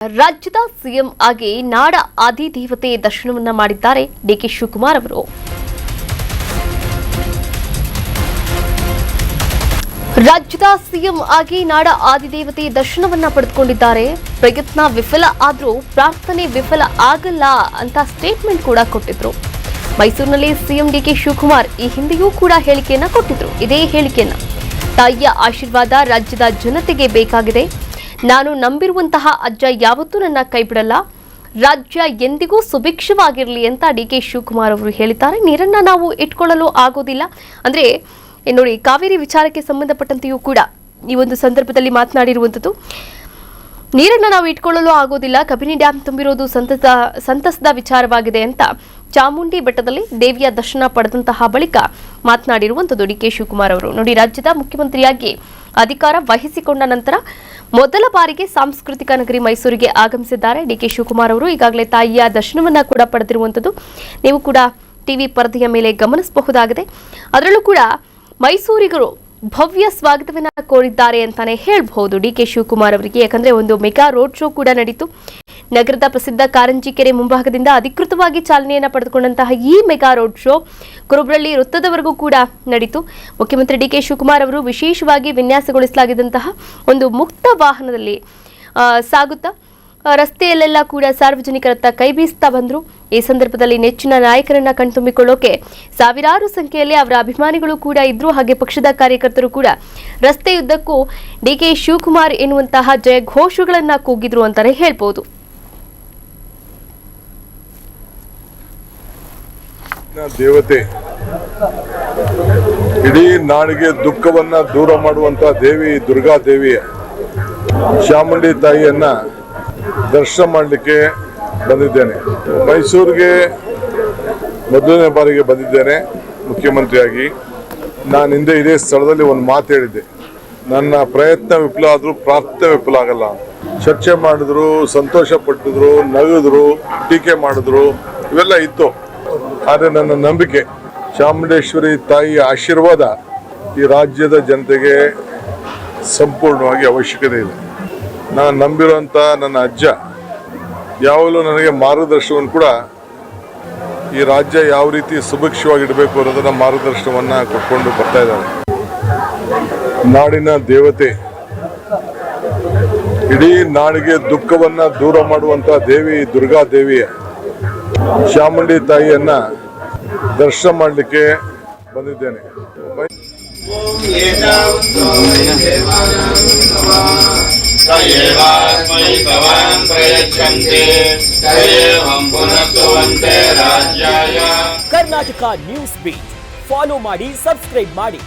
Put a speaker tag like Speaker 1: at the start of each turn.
Speaker 1: ರಾಜ್ಯದ ಸಿಎಂ ಆಗಿ ನಾಡ ಆದಿದೇವತೆ ದರ್ಶನವನ್ನ ಮಾಡಿದ್ದಾರೆ ಡಿಕೆ ಶಿವಕುಮಾರ್ ಅವರು. ರಾಜ್ಯದ ಸಿಎಂ ಆಗಿ ನಾಡ ಆದಿದೇವತೆ ದರ್ಶನವನ್ನ ಪಡೆದುಕೊಂಡಿದ್ದಾರೆ. ಪ್ರಯತ್ನ ವಿಫಲ ಆದರೂ ಪ್ರಾರ್ಥನೆ ವಿಫಲ ಆಗಲ್ಲ ಅಂತ ಸ್ಟೇಟ್ಮೆಂಟ್ ಕೂಡ ಕೊಟ್ಟಿದ್ರು. ಮೈಸೂರಿನಲ್ಲಿ ಸಿಎಂ ಡಿಕೆ ಶಿವಕುಮಾರ್ ಈ ಹಿಂದೆಯೂ ಕೂಡ ಹೇಳಿಕೆಯನ್ನ ಕೊಟ್ಟಿದ್ರು. ಇದೇ ಹೇಳಿಕೆಯನ್ನ ತಾಯಿಯ ಆಶೀರ್ವಾದ ರಾಜ್ಯದ ಜನತೆಗೆ ಬೇಕಾಗಿದೆ. ನಾನು ನಂಬಿರುವಂತಹ ಅಜ್ಜ ಯಾವತ್ತೂ ನನ್ನ ಕೈಬಿಡಲ್ಲ. ರಾಜ್ಯ ಎಂದಿಗೂ ಸುಭಿಕ್ಷವಾಗಿರಲಿ ಅಂತ ಡಿಕೆ ಶಿವಕುಮಾರ್ ಅವರು ಹೇಳಿದ್ದಾರೆ. ನೀರನ್ನ ನಾವು ಇಟ್ಕೊಳ್ಳಲು ಆಗೋದಿಲ್ಲ ಅಂದ್ರೆ ನೋಡಿ, ಕಾವೇರಿ ವಿಚಾರಕ್ಕೆ ಸಂಬಂಧಪಟ್ಟಂತೆಯೂ ಕೂಡ ಈ ಒಂದು ಸಂದರ್ಭದಲ್ಲಿ ಮಾತನಾಡಿರುವಂಥದ್ದು. ನೀರನ್ನ ನಾವು ಇಟ್ಕೊಳ್ಳಲು ಆಗೋದಿಲ್ಲ, ಕಬಿನಿ ಡ್ಯಾಂ ತುಂಬಿರೋದು ಸಂತಸದ ವಿಚಾರವಾಗಿದೆ ಅಂತ ಚಾಮುಂಡಿ ಬೆಟ್ಟದಲ್ಲಿ ದೇವಿಯ ದರ್ಶನ ಪಡೆದಂತಹ ಬಳಿಕ ಮಾತನಾಡಿರುವಂಥದ್ದು ಡಿಕೆ ಶಿವಕುಮಾರ್ ಅವರು. ನೋಡಿ, ರಾಜ್ಯದ ಮುಖ್ಯಮಂತ್ರಿಯಾಗಿ ಅಧಿಕಾರ ವಹಿಸಿಕೊಂಡ ನಂತರ ಮೊದಲ ಬಾರಿಗೆ ಸಾಂಸ್ಕೃತಿಕ ನಗರಿ ಮೈಸೂರಿಗೆ ಆಗಮಿಸಿದ್ದಾರೆ ಡಿಕೆ ಶಿವಕುಮಾರ್ ಅವರು. ಈಗಾಗಲೇ ತಾಯಿಯ ದರ್ಶನವನ್ನ ಕೂಡ ಪಡೆದಿರುವಂಥದ್ದು ನೀವು ಕೂಡ ಟಿವಿ ಪರದೆಯ ಮೇಲೆ ಗಮನಿಸಬಹುದಾಗಿದೆ. ಅದರಲ್ಲೂ ಕೂಡ ಮೈಸೂರಿಗರು ಭವ್ಯ ಸ್ವಾಗತವನ್ನ ಕೋರಿದ್ದಾರೆ ಅಂತಾನೆ ಹೇಳ್ಬಹುದು ಡಿಕೆ ಶಿವಕುಮಾರ್ ಅವರಿಗೆ. ಯಾಕಂದ್ರೆ ಒಂದು ಮೆಗಾ ರೋಡ್ ಶೋ ಕೂಡ ನಡೀತು. ನಗರದ ಪ್ರಸಿದ್ಧ ಕಾರಂಜಿ ಕೆರೆ ಮುಂಭಾಗದಿಂದ ಅಧಿಕೃತವಾಗಿ ಚಾಲನೆಯನ್ನ ಪಡೆದುಕೊಂಡಂತಹ ಈ ಮೆಗಾ ರೋಡ್ ಶೋ ಕುರುಬ್ರಳ್ಳಿ ವೃತ್ತದವರೆಗೂ ಕೂಡ ನಡೀತು. ಮುಖ್ಯಮಂತ್ರಿ ಡಿಕೆ ಶಿವಕುಮಾರ್ ಅವರು ವಿಶೇಷವಾಗಿ ವಿನ್ಯಾಸಗೊಳಿಸಲಾಗಿದ್ದಂತಹ ಒಂದು ಮುಕ್ತ ವಾಹನದಲ್ಲಿ ಸಾಗುತ್ತಾ ರಸ್ತೆಯಲ್ಲೆಲ್ಲ ಕೂಡ ಸಾರ್ವಜನಿಕರತ್ತ ಕೈ ಬೀಸ್ತಾ ಬಂದ್ರು. ಈ ಸಂದರ್ಭದಲ್ಲಿ ನೆಚ್ಚಿನ ನಾಯಕರನ್ನ ಕಣ್ತುಂಬಿಕೊಳ್ಳೋಕೆ ಸಾವಿರಾರು ಸಂಖ್ಯೆಯಲ್ಲಿ ಅವರ ಅಭಿಮಾನಿಗಳು ಕೂಡ ಇದ್ರು. ಹಾಗೆ ಪಕ್ಷದ ಕಾರ್ಯಕರ್ತರು ಕೂಡ ರಸ್ತೆಯುದ್ದಕ್ಕೂ ಡಿಕೆ ಶಿವಕುಮಾರ್ ಎನ್ನುವಂತಹ ಜಯ ಘೋಷಗಳನ್ನ ಕೂಗಿದ್ರು ಅಂತಾನೆ ಹೇಳ್ಬೋದು.
Speaker 2: ದೇವತೆ, ಇಡೀ ನಾಡಿಗೆ ದುಃಖವನ್ನ ದೂರ ಮಾಡುವಂತಹ ದೇವಿ ದುರ್ಗಾ ದೇವಿ ಚಾಮುಂಡಿ ತಾಯಿಯನ್ನ ದರ್ಶನ ಮಾಡಲಿಕ್ಕೆ ಬಂದಿದ್ದೇನೆ. ಮೈಸೂರಿಗೆ ಮೊದಲನೇ ಬಾರಿಗೆ ಬಂದಿದ್ದೇನೆ ಮುಖ್ಯಮಂತ್ರಿಯಾಗಿ. ನಾನು ಹಿಂದೆ ಇದೇ ಸ್ಥಳದಲ್ಲಿ ಒಂದು ಮಾತು ಹೇಳಿದ್ದೆ, ನನ್ನ ಪ್ರಯತ್ನ ವಿಫಲ ಆದರೂ ಪ್ರಾರ್ಥನೆ ವಿಫಲ ಆಗಲ್ಲ. ಚರ್ಚೆ ಮಾಡಿದ್ರು, ಸಂತೋಷ ಪಟ್ಟಿದ್ರು, ನಗಿದ್ರು, ಟೀಕೆ ಮಾಡಿದ್ರು, ಇವೆಲ್ಲ ಇತ್ತು. ಆದರೆ ನನ್ನ ನಂಬಿಕೆ, ಚಾಮುಂಡೇಶ್ವರಿ ತಾಯಿಯ ಆಶೀರ್ವಾದ ಈ ರಾಜ್ಯದ ಜನತೆಗೆ ಸಂಪೂರ್ಣವಾಗಿ ಅವಶ್ಯಕತೆ ಇದೆ. ನಾನು ನಂಬಿರುವಂಥ ನನ್ನ ಅಜ್ಜ ಯಾವಾಗಲೂ ನನಗೆ ಮಾರ್ಗದರ್ಶನವನ್ನು ಕೂಡ ಈ ರಾಜ್ಯ ಯಾವ ರೀತಿ ಸುಭಿಕ್ಷವಾಗಿಡಬೇಕು ಅನ್ನೋದನ್ನ ಮಾರ್ಗದರ್ಶನವನ್ನು ಕೊಟ್ಕೊಂಡು ಬರ್ತಾ ಇದ್ದಾರೆ. ನಾಡಿನ ದೇವತೆ, ಇಡೀ ನಾಡಿಗೆ ದುಃಖವನ್ನ ದೂರ ಮಾಡುವಂತಹ ದೇವಿ ದುರ್ಗಾ ದೇವಿಯ ಚಾಮುಂಡಿ ತಾಯಿಯನ್ನ ದರ್ಶನ ಮಾಡಲಿಕ್ಕೆ ಬಂದಿದ್ದೇನೆ.
Speaker 3: ಕರ್ನಾಟಕ ನ್ಯೂಸ್ ಬೀಟ್ ಫಾಲೋ ಮಾಡಿ, ಸಬ್ಸ್ಕ್ರೈಬ್ ಮಾಡಿ.